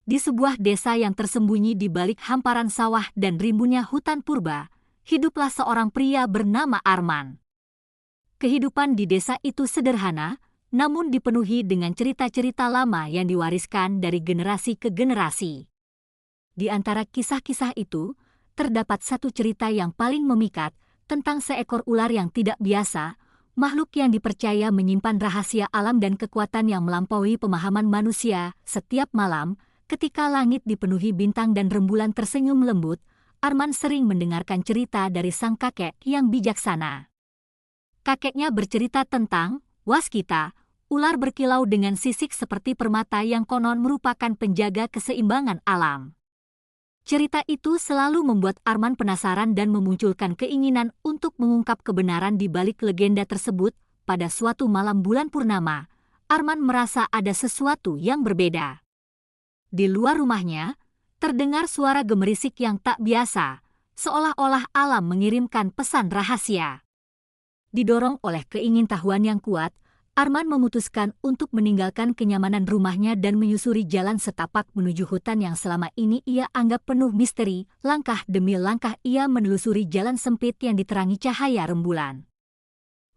Di sebuah desa yang tersembunyi di balik hamparan sawah dan rimbunnya hutan purba, hiduplah seorang pria bernama Arman. Kehidupan di desa itu sederhana, namun dipenuhi dengan cerita-cerita lama yang diwariskan dari generasi ke generasi. Di antara kisah-kisah itu, terdapat satu cerita yang paling memikat tentang seekor ular yang tidak biasa, makhluk yang dipercaya menyimpan rahasia alam dan kekuatan yang melampaui pemahaman manusia. Setiap malam, ketika langit dipenuhi bintang dan rembulan tersenyum lembut, Arman sering mendengarkan cerita dari sang kakek yang bijaksana. Kakeknya bercerita tentang Waskita, ular berkilau dengan sisik seperti permata yang konon merupakan penjaga keseimbangan alam. Cerita itu selalu membuat Arman penasaran dan memunculkan keinginan untuk mengungkap kebenaran di balik legenda tersebut. Pada suatu malam bulan purnama, Arman merasa ada sesuatu yang berbeda. Di luar rumahnya, terdengar suara gemerisik yang tak biasa, seolah-olah alam mengirimkan pesan rahasia. Didorong oleh keingintahuan yang kuat, Arman memutuskan untuk meninggalkan kenyamanan rumahnya dan menyusuri jalan setapak menuju hutan yang selama ini ia anggap penuh misteri. Langkah demi langkah ia menelusuri jalan sempit yang diterangi cahaya rembulan.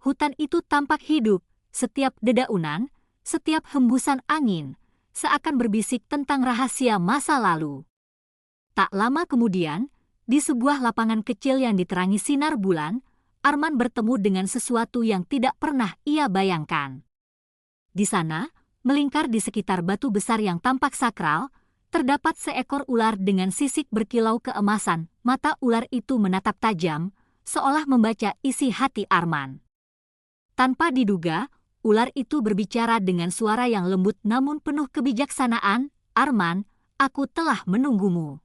Hutan itu tampak hidup, setiap dedaunan, setiap hembusan angin, seakan berbisik tentang rahasia masa lalu. Tak lama kemudian, di sebuah lapangan kecil yang diterangi sinar bulan, Arman bertemu dengan sesuatu yang tidak pernah ia bayangkan. Di sana, melingkar di sekitar batu besar yang tampak sakral, terdapat seekor ular dengan sisik berkilau keemasan. Mata ular itu menatap tajam, seolah membaca isi hati Arman. Tanpa diduga, ular itu berbicara dengan suara yang lembut namun penuh kebijaksanaan. "Arman, aku telah menunggumu.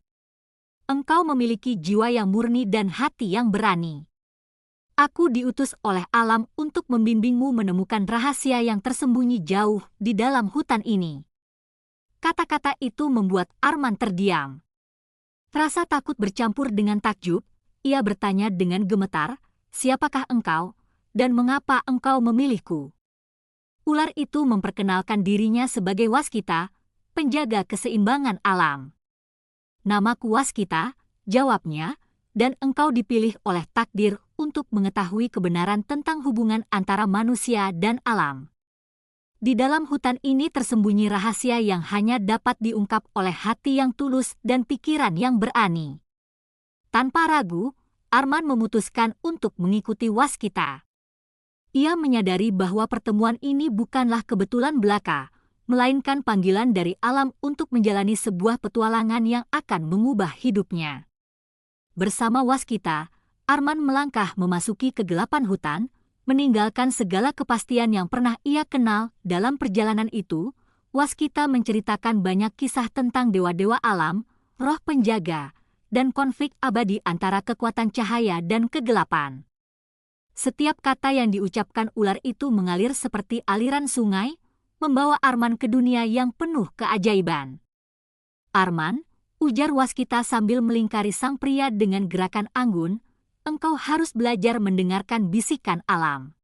Engkau memiliki jiwa yang murni dan hati yang berani. Aku diutus oleh alam untuk membimbingmu menemukan rahasia yang tersembunyi jauh di dalam hutan ini." Kata-kata itu membuat Arman terdiam. Rasa takut bercampur dengan takjub, ia bertanya dengan gemetar, "Siapakah engkau, dan mengapa engkau memilihku?" Ular itu memperkenalkan dirinya sebagai Waskita, penjaga keseimbangan alam. "Namaku Waskita," jawabnya, "dan engkau dipilih oleh takdir untuk mengetahui kebenaran tentang hubungan antara manusia dan alam. Di dalam hutan ini tersembunyi rahasia yang hanya dapat diungkap oleh hati yang tulus dan pikiran yang berani." Tanpa ragu, Arman memutuskan untuk mengikuti Waskita. Ia menyadari bahwa pertemuan ini bukanlah kebetulan belaka, melainkan panggilan dari alam untuk menjalani sebuah petualangan yang akan mengubah hidupnya. Bersama Waskita, Arman melangkah memasuki kegelapan hutan, meninggalkan segala kepastian yang pernah ia kenal. Dalam perjalanan itu, Waskita menceritakan banyak kisah tentang dewa-dewa alam, roh penjaga, dan konflik abadi antara kekuatan cahaya dan kegelapan. Setiap kata yang diucapkan ular itu mengalir seperti aliran sungai, membawa Arman ke dunia yang penuh keajaiban. "Arman," ujar Waskita sambil melingkari sang pria dengan gerakan anggun, "engkau harus belajar mendengarkan bisikan alam.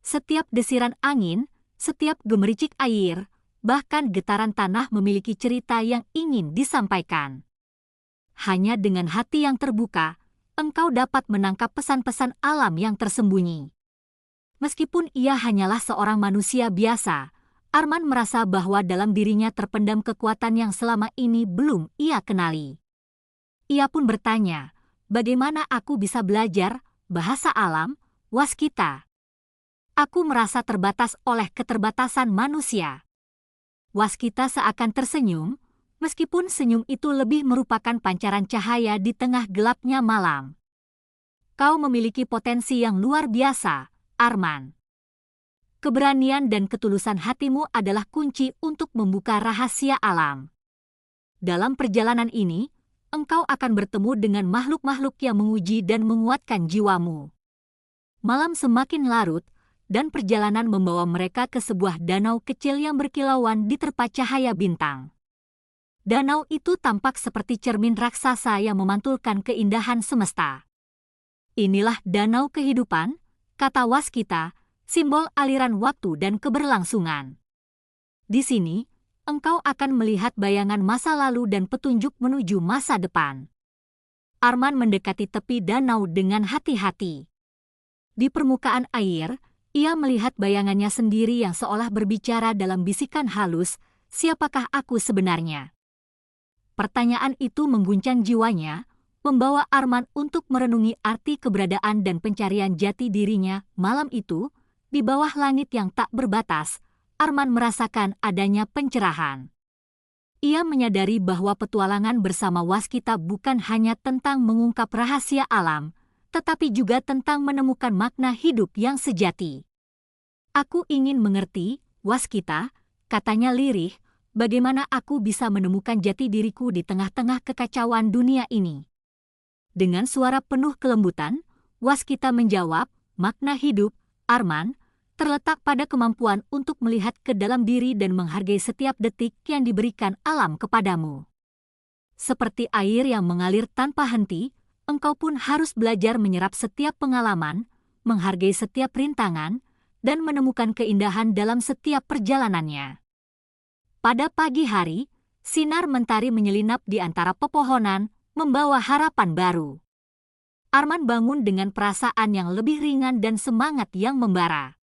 Setiap desiran angin, setiap gemericik air, bahkan getaran tanah memiliki cerita yang ingin disampaikan. Hanya dengan hati yang terbuka, engkau dapat menangkap pesan-pesan alam yang tersembunyi." Meskipun ia hanyalah seorang manusia biasa, Arman merasa bahwa dalam dirinya terpendam kekuatan yang selama ini belum ia kenali. Ia pun bertanya, "Bagaimana aku bisa belajar bahasa alam, Waskita? Aku merasa terbatas oleh keterbatasan manusia." Waskita seakan tersenyum, meskipun senyum itu lebih merupakan pancaran cahaya di tengah gelapnya malam. "Kau memiliki potensi yang luar biasa, Arman. Keberanian dan ketulusan hatimu adalah kunci untuk membuka rahasia alam. Dalam perjalanan ini, engkau akan bertemu dengan makhluk-makhluk yang menguji dan menguatkan jiwamu." Malam semakin larut, dan perjalanan membawa mereka ke sebuah danau kecil yang berkilauan diterpa cahaya bintang. Danau itu tampak seperti cermin raksasa yang memantulkan keindahan semesta. "Inilah danau kehidupan," kata Waskita, "simbol aliran waktu dan keberlangsungan. Di sini, engkau akan melihat bayangan masa lalu dan petunjuk menuju masa depan. Arman mendekati tepi danau dengan hati-hati. Di permukaan air, ia melihat bayangannya sendiri yang seolah berbicara dalam bisikan halus, "Siapakah aku sebenarnya?" Pertanyaan itu mengguncang jiwanya, membawa Arman untuk merenungi arti keberadaan dan pencarian jati dirinya. Malam itu, di bawah langit yang tak berbatas, Arman merasakan adanya pencerahan. Ia menyadari bahwa petualangan bersama Waskita bukan hanya tentang mengungkap rahasia alam, tetapi juga tentang menemukan makna hidup yang sejati. "Aku ingin mengerti, Waskita," katanya lirih, "bagaimana aku bisa menemukan jati diriku di tengah-tengah kekacauan dunia ini." Dengan suara penuh kelembutan, Waskita menjawab, "Makna hidup, Arman, terletak pada kemampuan untuk melihat ke dalam diri dan menghargai setiap detik yang diberikan alam kepadamu. Seperti air yang mengalir tanpa henti, engkau pun harus belajar menyerap setiap pengalaman, menghargai setiap rintangan, dan menemukan keindahan dalam setiap perjalanannya." Pada pagi hari, sinar mentari menyelinap di antara pepohonan, membawa harapan baru. Arman bangun dengan perasaan yang lebih ringan dan semangat yang membara.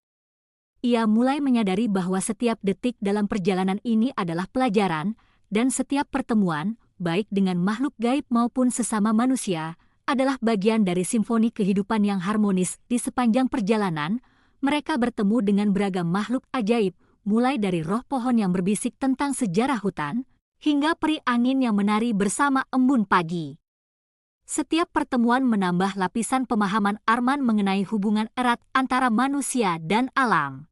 Ia mulai menyadari bahwa setiap detik dalam perjalanan ini adalah pelajaran, dan setiap pertemuan, baik dengan makhluk gaib maupun sesama manusia, adalah bagian dari simfoni kehidupan yang harmonis. Di sepanjang perjalanan, mereka bertemu dengan beragam makhluk ajaib, mulai dari roh pohon yang berbisik tentang sejarah hutan, hingga peri angin yang menari bersama embun pagi. Setiap pertemuan menambah lapisan pemahaman Arman mengenai hubungan erat antara manusia dan alam.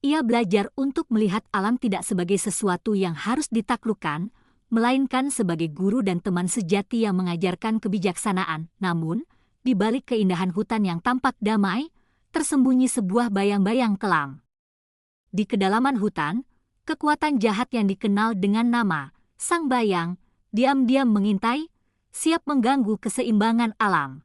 Ia belajar untuk melihat alam tidak sebagai sesuatu yang harus ditaklukkan, melainkan sebagai guru dan teman sejati yang mengajarkan kebijaksanaan. Namun, di balik keindahan hutan yang tampak damai, tersembunyi sebuah bayang-bayang kelam. Di kedalaman hutan, kekuatan jahat yang dikenal dengan nama Sang Bayang diam-diam mengintai, siap mengganggu keseimbangan alam.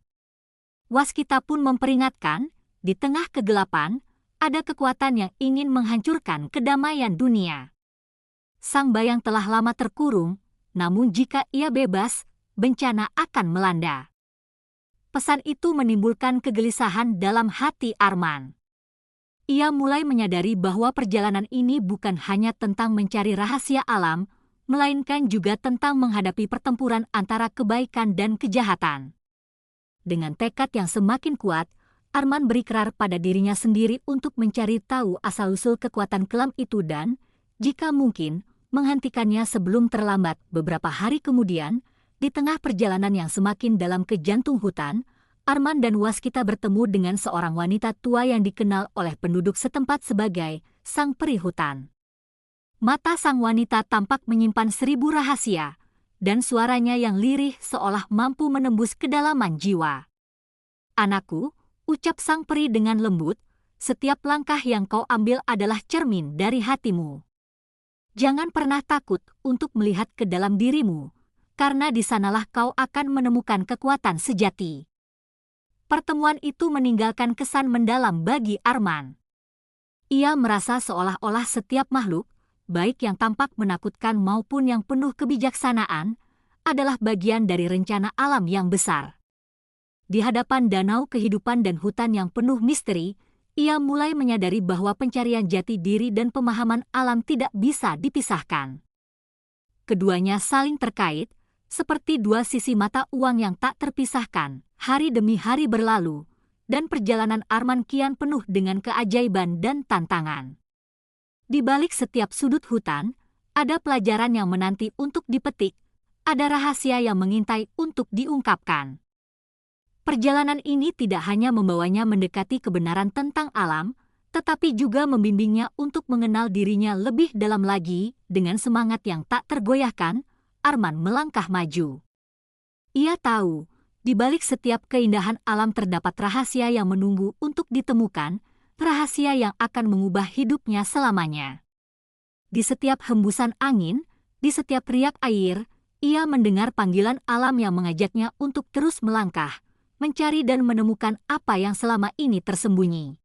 Waskita pun memperingatkan, di tengah kegelapan, ada kekuatan yang ingin menghancurkan kedamaian dunia. Sang Bayang telah lama terkurung, namun jika ia bebas, bencana akan melanda. Pesan itu menimbulkan kegelisahan dalam hati Arman. Ia mulai menyadari bahwa perjalanan ini bukan hanya tentang mencari rahasia alam, melainkan juga tentang menghadapi pertempuran antara kebaikan dan kejahatan. Dengan tekad yang semakin kuat, Arman berikrar pada dirinya sendiri untuk mencari tahu asal-usul kekuatan kelam itu dan, jika mungkin, menghentikannya sebelum terlambat. Beberapa hari kemudian, di tengah perjalanan yang semakin dalam ke jantung hutan, Arman dan Waskita bertemu dengan seorang wanita tua yang dikenal oleh penduduk setempat sebagai Sang Peri Hutan. Mata sang wanita tampak menyimpan 1000 rahasia, dan suaranya yang lirih seolah mampu menembus kedalaman jiwa. "Anakku," ucap sang peri dengan lembut, "setiap langkah yang kau ambil adalah cermin dari hatimu. Jangan pernah takut untuk melihat ke dalam dirimu, karena di sanalah kau akan menemukan kekuatan sejati." Pertemuan itu meninggalkan kesan mendalam bagi Arman. Ia merasa seolah-olah setiap makhluk, baik yang tampak menakutkan maupun yang penuh kebijaksanaan, adalah bagian dari rencana alam yang besar. Di hadapan danau kehidupan dan hutan yang penuh misteri, ia mulai menyadari bahwa pencarian jati diri dan pemahaman alam tidak bisa dipisahkan. Keduanya saling terkait, seperti dua sisi mata uang yang tak terpisahkan. Hari demi hari berlalu, dan perjalanan Arman kian penuh dengan keajaiban dan tantangan. Di balik setiap sudut hutan, ada pelajaran yang menanti untuk dipetik, ada rahasia yang mengintai untuk diungkapkan. Perjalanan ini tidak hanya membawanya mendekati kebenaran tentang alam, tetapi juga membimbingnya untuk mengenal dirinya lebih dalam lagi. Dengan semangat yang tak tergoyahkan, Arman melangkah maju. Ia tahu, di balik setiap keindahan alam terdapat rahasia yang menunggu untuk ditemukan, rahasia yang akan mengubah hidupnya selamanya. Di setiap hembusan angin, di setiap riak air, ia mendengar panggilan alam yang mengajaknya untuk terus melangkah, mencari dan menemukan apa yang selama ini tersembunyi.